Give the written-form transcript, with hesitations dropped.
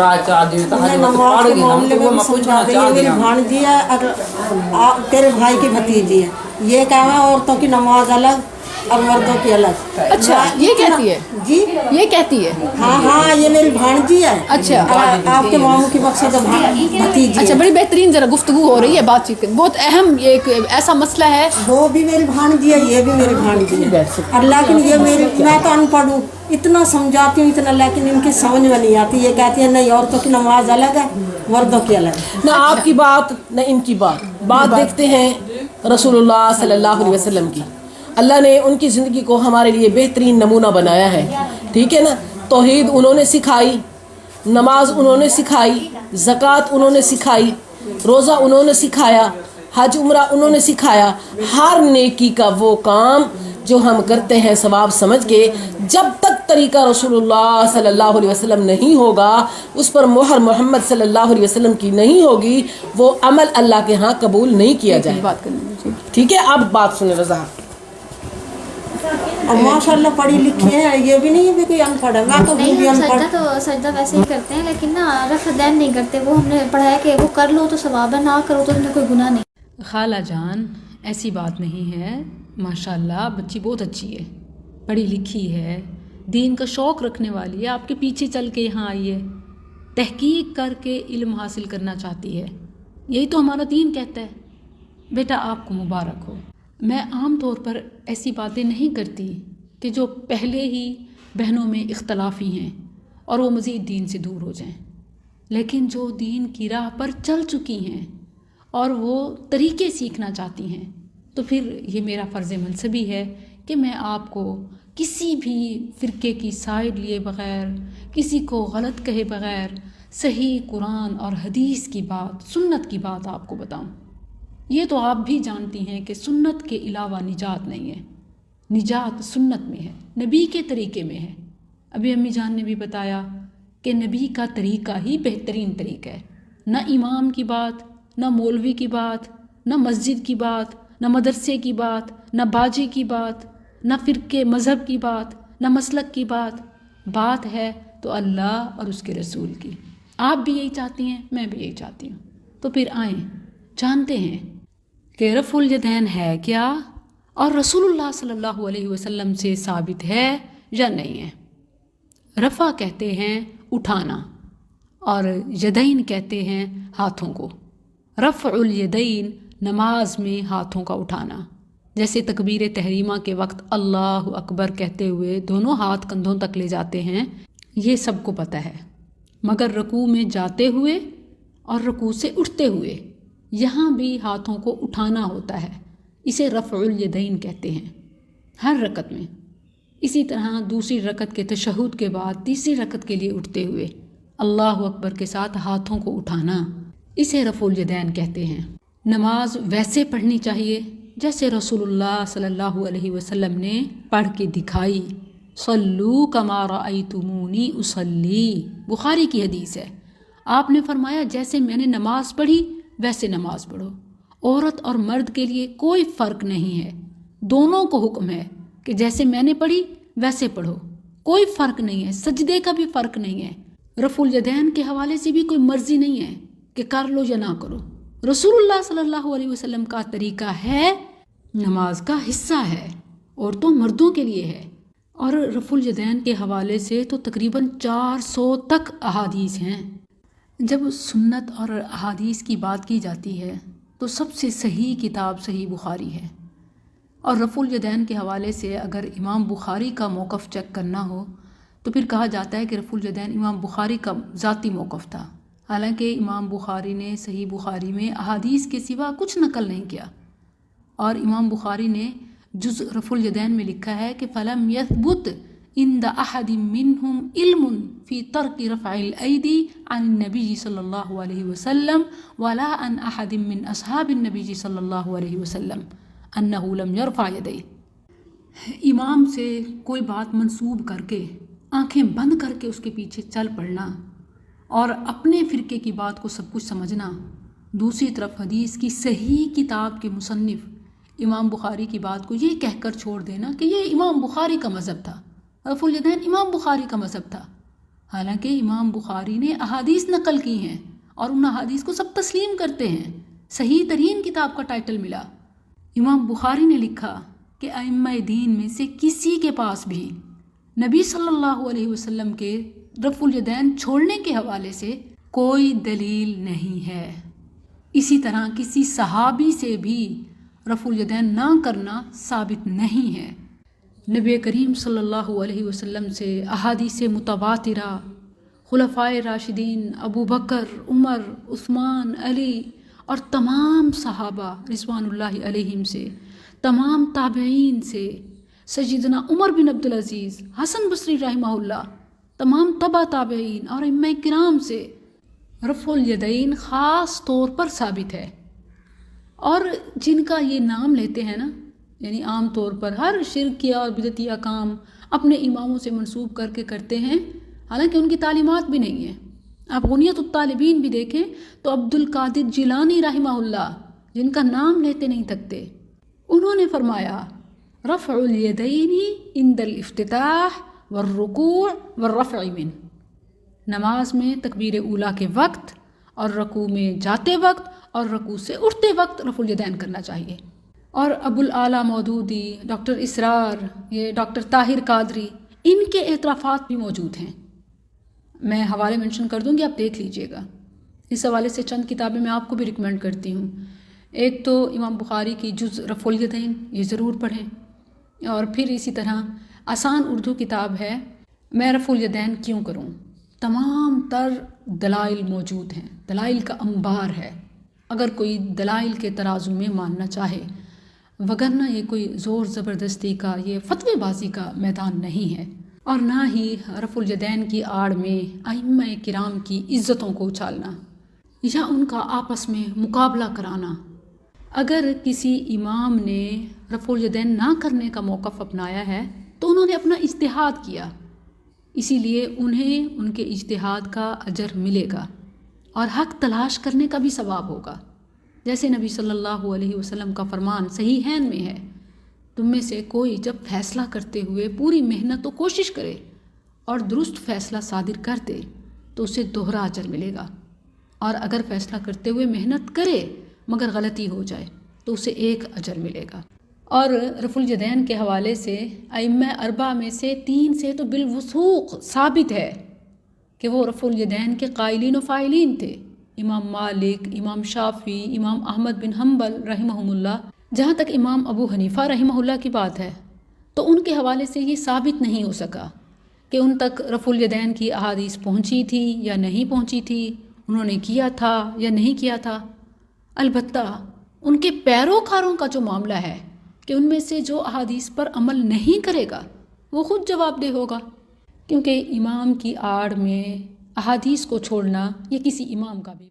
नमाज के मामले में भी समझा रही है। मेरी भांजी है और तेरे भाई की भतीजी है, ये क्या है औरतों की नमाज अलग और मर्दों की अलग। अच्छा, ये कहती है जी, ये कहती है। हाँ, ये मेरी भांजी है। अच्छा, आपके मामू की बख्शी तो भतीजी। अच्छा, बड़ी बेहतरीन जरा गुफ्तगू हो रही है, बातचीत बहुत अहम एक ऐसा मसला है। वो भी मेरी भांजी है, ये भी मेरी भांजी है। और लेकिन ये मेरी, मैं तो अनपढ़ हूँ, इतना समझाती हूँ इतना, लेकिन इनकी समझ में नहीं आती। ये कहती है नहीं औरतों की नमाज अलग है मर्दों की अलग है। न आपकी बात न इनकी बात देखते हैं रसूलुल्लाह सल्लल्लाहु अलैहि वसल्लम की। अल्लाह ने उनकी ज़िंदगी को हमारे लिए बेहतरीन नमूना बनाया है, ठीक है ना। तौहीद उन्होंने सिखाई, नमाज उन्होंने सिखाई, ज़कात उन्होंने सिखाई, रोज़ा उन्होंने सिखाया, हज उम्रा उन्होंने सिखाया। हर नेकी का वो काम जो हम करते हैं सवाब समझ के, जब तक तरीका रसूलुल्लाह सल्लल्लाहु अलैहि वसल्लम नहीं होगा, उस पर मोहर मोहम्मद सल्लल्लाहु अलैहि वसल्लम की नहीं होगी, वो अमल अल्लाह के यहाँ कबूल नहीं किया जाए। ठीक है, अब बात सुने रज़ा। और माशाल्लाह पढ़ी लिखी है, ये भी नहीं है कोई अनपढ़ है। मैं तो नहीं, भी हम अनपढ़। सजदा वैसे ही करते हैं, लेकिन ना रफ़ दैन नहीं करते। वो हमने पढ़ा है कि वो कर लो तो सवाब है, ना करो तो उसमें कोई गुनाह नहीं। खाला जान, ऐसी बात नहीं है, माशाल्लाह बच्ची बहुत अच्छी है, पढ़ी लिखी है, दीन का शौक़ रखने वाली है, आपके पीछे चल के यहाँ आई है, तहकीक करके इल्म हासिल करना चाहती है। यही तो हमारा दीन कहता है। बेटा आपको मुबारक हो। मैं आम तौर पर ऐसी बातें नहीं करती कि जो पहले ही बहनों में इख्तलाफी हैं और वो मज़ीद दीन से दूर हो जाएं, लेकिन जो दीन की राह पर चल चुकी हैं और वो तरीक़े सीखना चाहती हैं, तो फिर ये मेरा फ़र्ज़ मनसबी है कि मैं आपको किसी भी फ़िरके की साइड लिए बग़ैर, किसी को गलत कहे बग़ैर सही कुरान और हदीस की बात, सुन्नत की बात आपको बताऊं। ये तो आप भी जानती हैं कि सुन्नत के अलावा निजात नहीं है, निजात सुन्नत में है, नबी के तरीक़े में है। अभी अम्मी जान ने भी बताया कि नबी का तरीक़ा ही बेहतरीन तरीक़ा है। न इमाम की बात, न मौलवी की बात, न मस्जिद की बात, न मदरसे की बात, न बाजे की बात, न फ़िरके मज़हब की बात, न मसलक की बात है तो अल्लाह और उसके रसूल की। आप भी यही चाहती हैं, मैं भी यही चाहती हूँ। तो फिर आएँ जानते हैं कि रफ़ुल यदैन है क्या और रसूलुल्लाह सल्लल्लाहु अलैहि वसल्लम से साबित है या नहीं है। रफ़ा कहते हैं उठाना और यदैन कहते हैं हाथों को। रफ़उल यदैन नमाज में हाथों का उठाना, जैसे तकबीर तहरीमा के वक्त अल्लाहु अकबर कहते हुए दोनों हाथ कंधों तक ले जाते हैं, ये सबको पता है। मगर रुकू में जाते हुए और रुकू से उठते हुए यहाँ भी हाथों को उठाना होता है, इसे रफ़उल यदैन कहते हैं हर रकत में। इसी तरह दूसरी रकत के तशहुद के बाद तीसरी रकत के लिए उठते हुए अल्लाहु अकबर के साथ हाथों को उठाना, इसे रफ़उल यदैन कहते हैं। नमाज वैसे पढ़नी चाहिए जैसे रसूलुल्लाह सल्लल्लाहु अलैहि वसल्लम ने पढ़ के दिखाई। सल्लू कमा रअयतुमूनी उसल्ली, बुखारी की हदीस है। आपने फरमाया जैसे मैंने नमाज पढ़ी वैसे नमाज पढ़ो। औरत और मर्द के लिए कोई फ़र्क नहीं है, दोनों को हुक्म है कि जैसे मैंने पढ़ी वैसे पढ़ो, कोई फ़र्क नहीं है, सजदे का भी फ़र्क नहीं है। रफ़ुल यदैन के हवाले से भी कोई मर्ज़ी नहीं है कि कर लो या ना करो। रसूलुल्लाह सल्लल्लाहु अलैहि वसल्लम का तरीक़ा है, नमाज का हिस्सा है, औरतों मर्दों के लिए है। और रफ़ुल यदैन के हवाले से तो तकरीबन 400 तक अहादीस हैं। जब सुन्नत और अहादीस की बात की जाती है तो सबसे सही किताब सही बुखारी है। और रफ़ुल यदैन के हवाले से अगर इमाम बुखारी का मौक़िफ़ चेक करना हो तो फिर कहा जाता है कि रफ़ुल यदैन इमाम बुखारी का ज़ाती मौक़िफ़ था। हालांकि इमाम बुखारी ने सही बुखारी में अहादीस के सिवा कुछ नकल नहीं किया। और इमाम बुखारी ने जुज़ रफ़ुल यदैन में लिखा है कि फ़लम यथबुत इंद अहदिम मिनहुम इल्मुन फ़ी तर्की रफ़इल ऐदी अन नबी सल्लल्लाहु अलैहि वसल्लम वला अन अहदिम मिन अस्हाबिन नबी सल्लल्लाहु अलैहि वसल्लम अन्नहु लम यरफ़ा यदैहि। इमाम से कोई बात मंसूब करके आंखें बंद करके उसके पीछे चल पड़ना और अपने फ़िरके की बात को सब कुछ समझना। दूसरी तरफ हदीस की सही किताब के मुसन्निफ़ इमाम बुखारी की बात को ये कहकर छोड़ देना कि ये इमाम बुखारी का मज़हब था, रफ़ुल यदैन इमाम बुखारी का मज़हब था। حالانکہ امام بخاری نے احادیث نقل کی ہیں اور ان احادیث کو سب تسلیم کرتے ہیں، صحیح ترین کتاب کا ٹائٹل ملا۔ امام بخاری نے لکھا کہ ائمہ دین میں سے کسی کے پاس بھی نبی صلی اللہ علیہ وسلم کے رفع الیدین چھوڑنے کے حوالے سے کوئی دلیل نہیں ہے۔ اسی طرح کسی صحابی سے بھی رفع الیدین نہ کرنا ثابت نہیں ہے۔ نبی کریم صلی اللہ علیہ وسلم سے احادیث متواترہ خلفائے راشدین ابو بکر، عمر، عثمان، علی اور تمام صحابہ رضوان اللہ علیہم سے، تمام تابعین سے، سیدنا عمر بن عبدالعزیز، حسن بصری رحمہ اللہ، تمام تبع تابعین اور ائمہ کرام سے رفع الیدین خاص طور پر ثابت ہے۔ اور جن کا یہ نام لیتے ہیں نا، یعنی عام طور پر ہر شرکیہ اور بدعتیہ کام اپنے اماموں سے منسوب کر کے کرتے ہیں، حالانکہ ان کی تعلیمات بھی نہیں ہیں۔ آپ غنیت الطالبین بھی دیکھیں تو عبد القادر جیلانی رحمہ اللہ، جن کا نام لیتے نہیں تھکتے، انہوں نے فرمایا رفع الیدین عند الافتتاح والرکوع والرفع من، نماز میں تکبیر اولیٰ کے وقت اور رکوع میں جاتے وقت اور رکوع سے اٹھتے وقت رفع الیدین کرنا چاہیے۔ اور ابو الاعلیٰ مودودی، ڈاکٹر اسرار، یہ ڈاکٹر طاہر قادری، ان کے اعترافات بھی موجود ہیں۔ میں حوالے منشن کر دوں گی، آپ دیکھ لیجئے گا۔ اس حوالے سے چند کتابیں میں آپ کو بھی ریکمینڈ کرتی ہوں۔ ایک تو امام بخاری کی جز رفع الیدین، یہ ضرور پڑھیں، اور پھر اسی طرح آسان اردو کتاب ہے میں رفع الیدین کیوں کروں، تمام تر دلائل موجود ہیں، دلائل کا انبار ہے، اگر کوئی دلائل کے ترازو میں ماننا چاہے، وگرنہ یہ کوئی زور زبردستی کا، یہ فتوی بازی کا میدان نہیں ہے، اور نہ ہی رفع الیدین کی آڑ میں ائمہ کرام کی عزتوں کو اچھالنا یا ان کا آپس میں مقابلہ کرانا۔ اگر کسی امام نے رفع الیدین نہ کرنے کا موقف اپنایا ہے تو انہوں نے اپنا اجتہاد کیا، اسی لیے انہیں ان کے اجتہاد کا اجر ملے گا اور حق تلاش کرنے کا بھی ثواب ہوگا۔ جیسے نبی صلی اللہ علیہ وسلم کا فرمان صحیحین میں ہے، تم میں سے کوئی جب فیصلہ کرتے ہوئے پوری محنت و کوشش کرے اور درست فیصلہ صادر کر دے تو اسے دوہرا اجر ملے گا، اور اگر فیصلہ کرتے ہوئے محنت کرے مگر غلطی ہو جائے تو اسے ایک اجر ملے گا۔ اور رفع الیدین کے حوالے سے ائمہ اربعہ میں سے 3 سے تو بالوثوق ثابت ہے کہ وہ رفع الیدین کے قائلین و فاعلین تھے، امام مالک، امام شافعی، امام احمد بن حنبل رحمہم اللہ۔ جہاں تک امام ابو حنیفہ رحمہ اللہ کی بات ہے تو ان کے حوالے سے یہ ثابت نہیں ہو سکا کہ ان تک رفع الیدین کی احادیث پہنچی تھی یا نہیں پہنچی تھی، انہوں نے کیا تھا یا نہیں کیا تھا۔ البتہ ان کے پیروکاروں کا جو معاملہ ہے کہ ان میں سے جو احادیث پر عمل نہیں کرے گا وہ خود جواب دہ ہوگا، کیونکہ امام کی آڑ میں احادیث کو چھوڑنا یہ کسی امام کا بھی